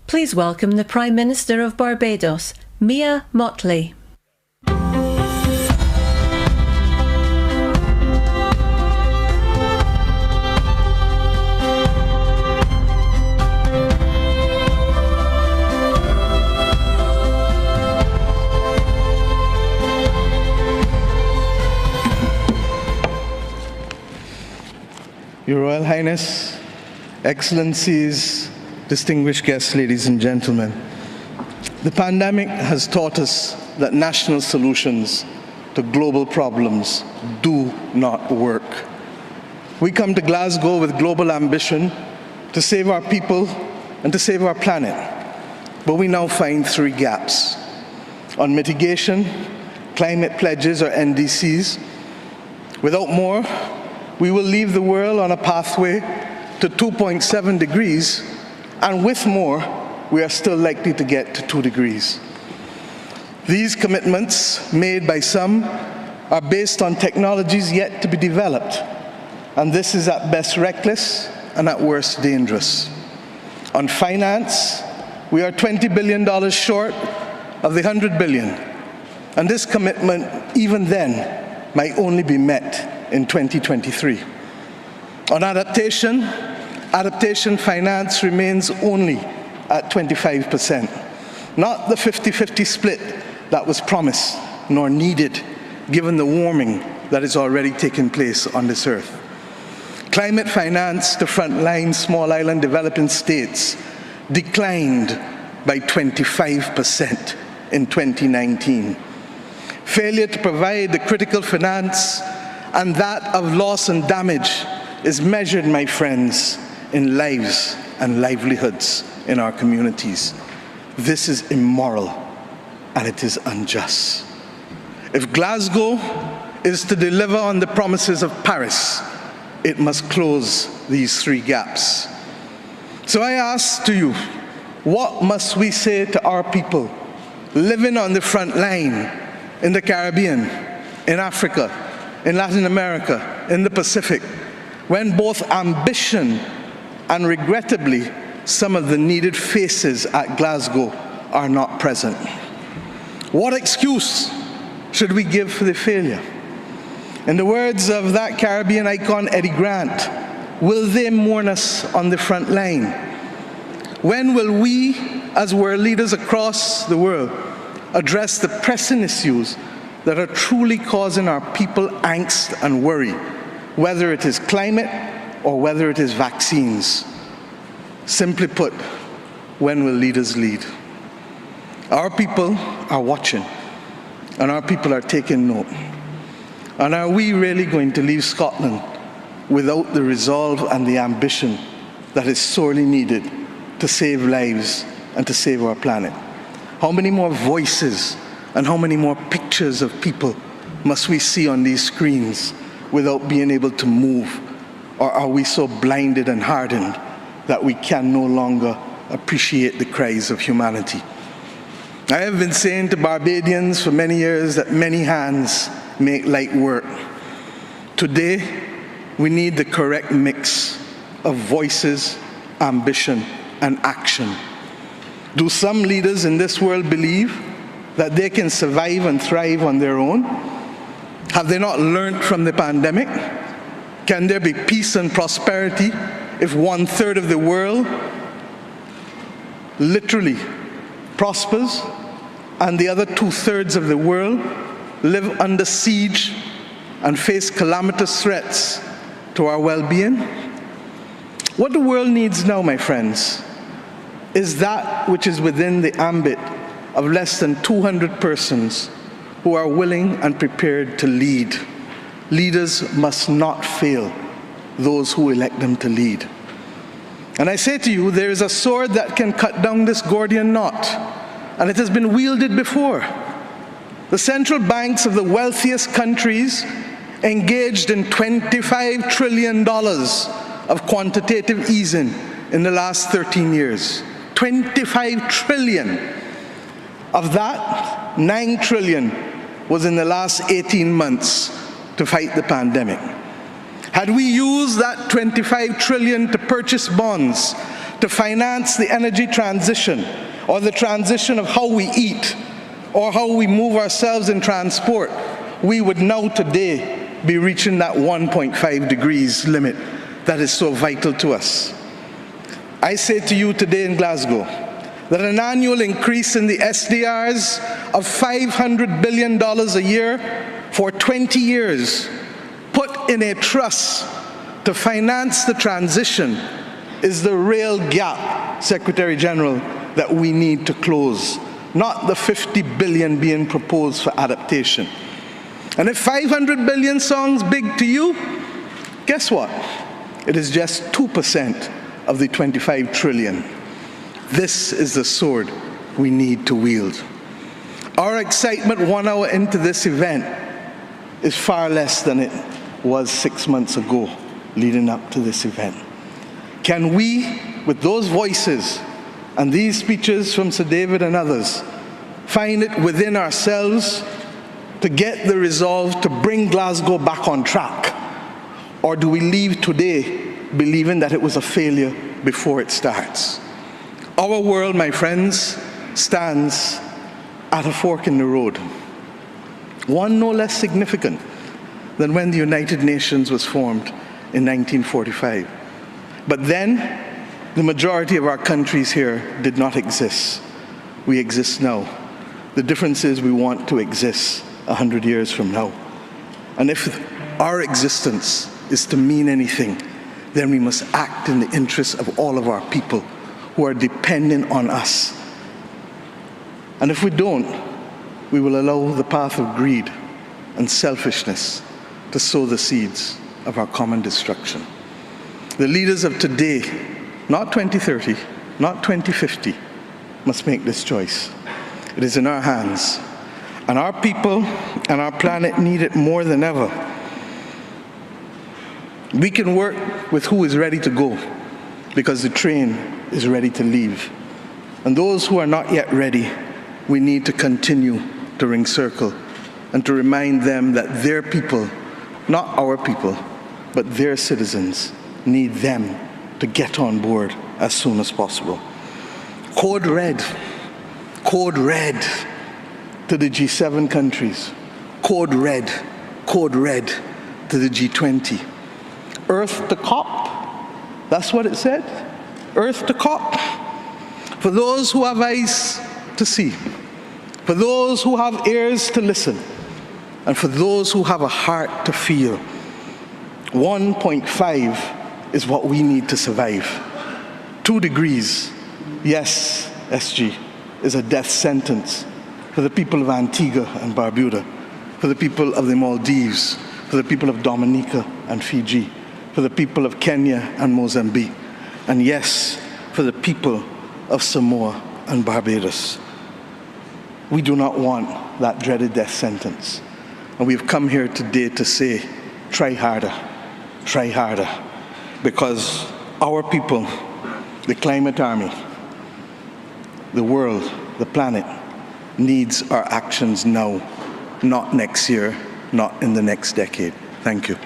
Please welcome the Prime Minister of Barbados, Mottley. Your Royal Highness, Excellencies, distinguished guests, ladies and gentlemen, the pandemic has taught us that national solutions to global problems do not work. We come to Glasgow with global ambition to save our people and to save our planet, but we now find three gaps. On mitigation, climate pledges or NDCs, without more, we will leave the world on a pathway to 2.7 degrees, and with more, we are still likely to get to 2 degrees. These commitments, made by some, are based on technologies yet to be developed, and this is at best reckless and at worst dangerous. On finance, we are $20 billion short of the $100 billion, and this commitment, even then, might only be met in 2023. On adaptation finance remains only at 25%, not the 50-50 split that was promised nor needed given the warming that is already taking place on this earth. Climate finance to frontline small island developing states declined by 25% in 2019. Failure to provide the critical finance and that of loss and damage is measured, my friends, in lives and livelihoods in our communities. This is immoral and it is unjust. If Glasgow is to deliver on the promises of Paris, it must close these three gaps. So I ask to you, what must we say to our people living on the front line in the Caribbean, in Africa, in Latin America, in the Pacific, when both ambition and regrettably some of the needed faces at Glasgow are not present? What excuse should we give for the failure? In the words of that Caribbean icon, Eddie Grant, will they mourn us on the front line? When will we, as world leaders across the world, address the pressing issues that are truly causing our people angst and worry, whether it is climate or whether it is vaccines? Simply put, when will leaders lead? Our people are watching, and our people are taking note. And are we really going to leave Scotland without the resolve and the ambition that is sorely needed to save lives and to save our planet? How many more voices and how many more pictures of people must we see on these screens without being able to move? Or are we so blinded and hardened that we can no longer appreciate the cries of humanity? I have been saying to Barbadians for many years that many hands make light work. Today, we need the correct mix of voices, ambition, and action. Do some leaders in this world believe that they can survive and thrive on their own? Have they not learned from the pandemic? Can there be peace and prosperity if 1/3 of the world literally prospers and the other 2/3 of the world live under siege and face calamitous threats to our well-being? What the world needs now, my friends, is that which is within the ambit of less than 200 persons who are willing and prepared to lead. Leaders must not fail those who elect them to lead. And I say to you, there is a sword that can cut down this Gordian knot, and it has been wielded before. The central banks of the wealthiest countries engaged in $25 trillion of quantitative easing in the last 13 years. 25 trillion. Of that, 9 trillion was in the last 18 months to fight the pandemic. Had we used that 25 trillion to purchase bonds, to finance the energy transition, or the transition of how we eat, or how we move ourselves in transport, we would now today be reaching that 1.5 degrees limit that is so vital to us. I say to you today in Glasgow that an annual increase in the SDRs of $500 billion a year for 20 years, put in a trust to finance the transition, is the real gap, Secretary General, that we need to close, not the $50 billion being proposed for adaptation. And if 500 billion sounds big to you, guess what? It is just 2% of the 25 trillion. This is the sword we need to wield. Our excitement 1 hour into this event is far less than it was 6 months ago leading up to this event. Can we, with those voices and these speeches from Sir David and others, find it within ourselves to get the resolve to bring Glasgow back on track? Or do we leave today believing that it was a failure before it starts? Our world, my friends, stands at a fork in the road. One no less significant than when the United Nations was formed in 1945. But then, the majority of our countries here did not exist. We exist now. The difference is we want to exist 100 years from now. And if our existence is to mean anything, then we must act in the interests of all of our people who are dependent on us. And if we don't, we will allow the path of greed and selfishness to sow the seeds of our common destruction. The leaders of today, not 2030, not 2050, must make this choice. It is in our hands, and our people and our planet need it more than ever. We can work with who is ready to go, because the train is ready to leave. And those who are not yet ready, we need to continue to ring circle and to remind them that their people, not our people, but their citizens, need them to get on board as soon as possible. Code red to the G7 countries. Code red to the G20. Earth to COP, that's what it said. Earth to COP. For those who have eyes to see, for those who have ears to listen, and for those who have a heart to feel, 1.5 is what we need to survive. 2 degrees, yes, SG, is a death sentence for the people of Antigua and Barbuda, for the people of the Maldives, for the people of Dominica and Fiji, for the people of Kenya and Mozambique, and yes, for the people of Samoa and Barbados. We do not want that dreaded death sentence. And we've come here today to say, try harder, because our people, the climate army, the world, the planet, needs our actions now, not next year, not in the next decade. Thank you.